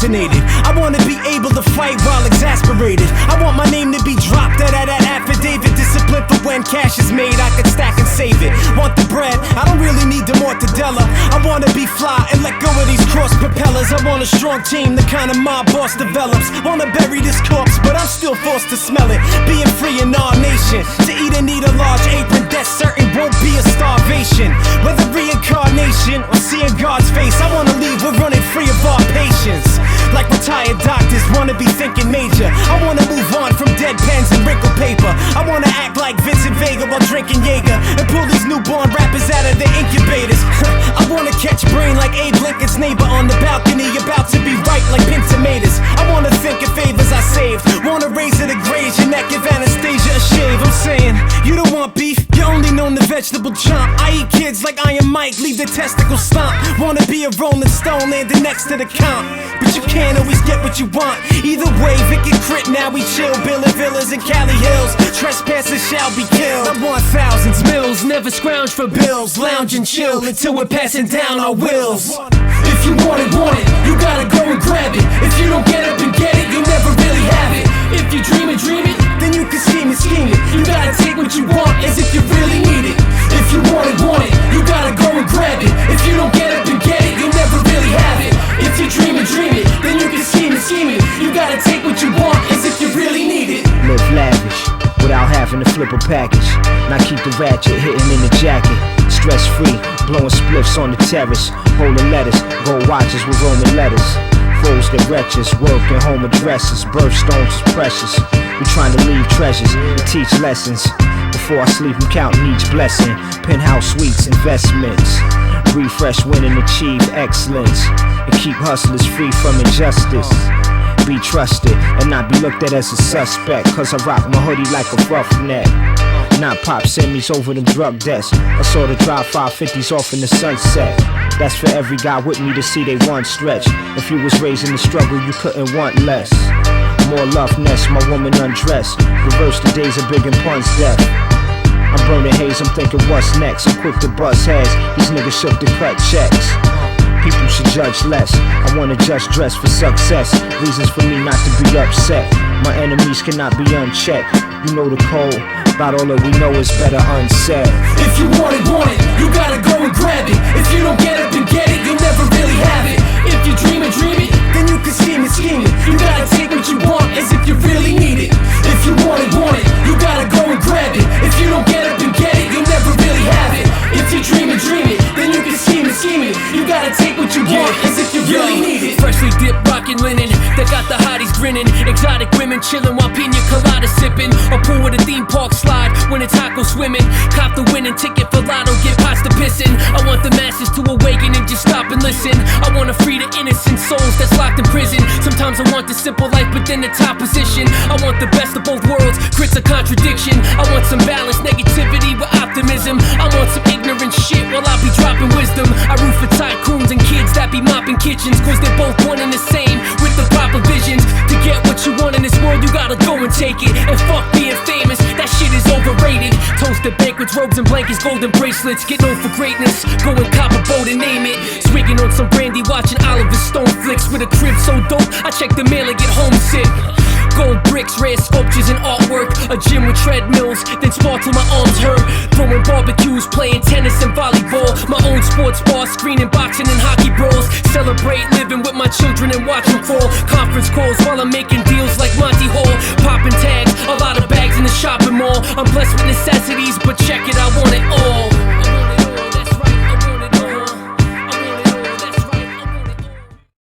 assassinated. I wanna be able to fight while exasperated. I want my name to be dropped out of that affidavit. Discipline for when cash is made, I could stack and save it. Want the bread, I don't really need the mortadella. I wanna be fly and let go of these cross propellers. I want a strong team, the kind of my boss develops. Wanna bury this corpse, but I'm still forced to smell it. Being free in our nation, to eat and need a large apron, that's certain won't be a starvation. Whether reincarnation or seeing God's face, I wanna leave, we're running free of our patience. Like retired doctors, wanna be thinking major. I wanna move on from dead pens and wrinkled paper. I wanna act like Vincent Vega while drinking Jaeger, and pull these newborn rappers out of the incubators. I wanna catch brain like Abe Lincoln's neighbor on the balcony, about to be ripe like pin tomatoes. I wanna think of favors I saved, wanna raise it a graze, your neck give Anastasia a shave. I'm saying, you don't want beef, you only known the vegetable chomp. I eat kids like Iron Mike, leave the testicle stomp. Wanna be a Rolling Stone landing next to the comp, but you can't always get what you want. Either way, Vic and Crit, now we chill, building villas in Cali Hills. Trespassers shall be killed. I want thousands, mills, never scrounge for bills. Lounge and chill until we're passing down our wills. If you want it, you gotta go and grab it. If you don't get up and get it, you'll never really have it. If you dream it, then you can scheme it. You gotta take what you want as if you really need it. If you want it, you gotta go and grab it. If you don't get up and get it, you'll never really have it. If you dream it, then you can scheme it. You gotta take what you want as if you really need it. Live lavish without having to flip a package. Now keep the ratchet hitting in the jacket. Stress free, blowing spliffs on the terrace. Holding letters, gold watches with Roman letters. Foes that wretches, work and home addresses. Birthstones is precious. We trying to leave treasures and teach lessons. Before I sleep, I'm counting each blessing. Penthouse suites, investments. Refresh, win and achieve excellence. And keep hustlers free from injustice. Be trusted and not be looked at as a suspect. Cause I rock my hoodie like a roughneck. Not pop semis over them drug debts. I saw the drive 550s off in the sunset. That's for every guy with me to see they one stretch. If you was raised in the struggle, you couldn't want less. More love nest, my woman undressed. Reverse the days of Big and Pun's death. I'm burning haze, I'm thinking what's next. I'm quick to bust heads, these niggas shook to cut checks. People should judge less, I wanna just dress for success. Reasons for me not to be upset. My enemies cannot be unchecked. You know the code, about all that we know is better unsaid. If you want it, you gotta go and grab it. If you don't get up and get it, you'll never really have it. If you dream it, then you can scheme it. You gotta take what you want as if you really need it. If you want it, you gotta go and grab it. If you don't get up and get it, you'll never really have it. If you dream it, then you can scheme it. You gotta take what you want as if you really need it. Freshly dipped rockin' linen, they got the hotties grinning. Exotic women chillin' while pina colada sippin'. A pool with a theme park slide when it's taco swimming. Cop the winning ticket for lotto, get pasta pissin'. I want the masses to awaken and just stop and listen. I wanna free the innocent souls that's locked in prison. Sometimes I want the simple life but then the top position. I want the best of both worlds, Crit's a contradiction. I want some balance, negativity with optimism. I want some ignorant shit while I be dropping wisdom. I root for tycoons and kids that be mopping kitchens, cause they're both one and the same with the proper visions. To get what you want in this world, you gotta go and take it. And fuck being famous, that shit is overrated. Toasted banquets, robes and blankets, golden bracelets. Get known for greatness, go and cop a boat and name it. Swigging on some brandy, watching Oliver Stone flicks. With a crib so dope, I check the mail and get homesick. Gold bricks, rare sculptures and artwork. A gym with treadmills, then spar till my arms hurt. Throwing barbecues, playing tennis and volleyball. My own sports bar, screening boxing and hockey brawls. Celebrate living with my children and watch them fall. Conference calls while I'm making deals like Monty Hall. Popping tags, a lot of bags in the shopping mall. I'm blessed with necessities, but check it, I want it all.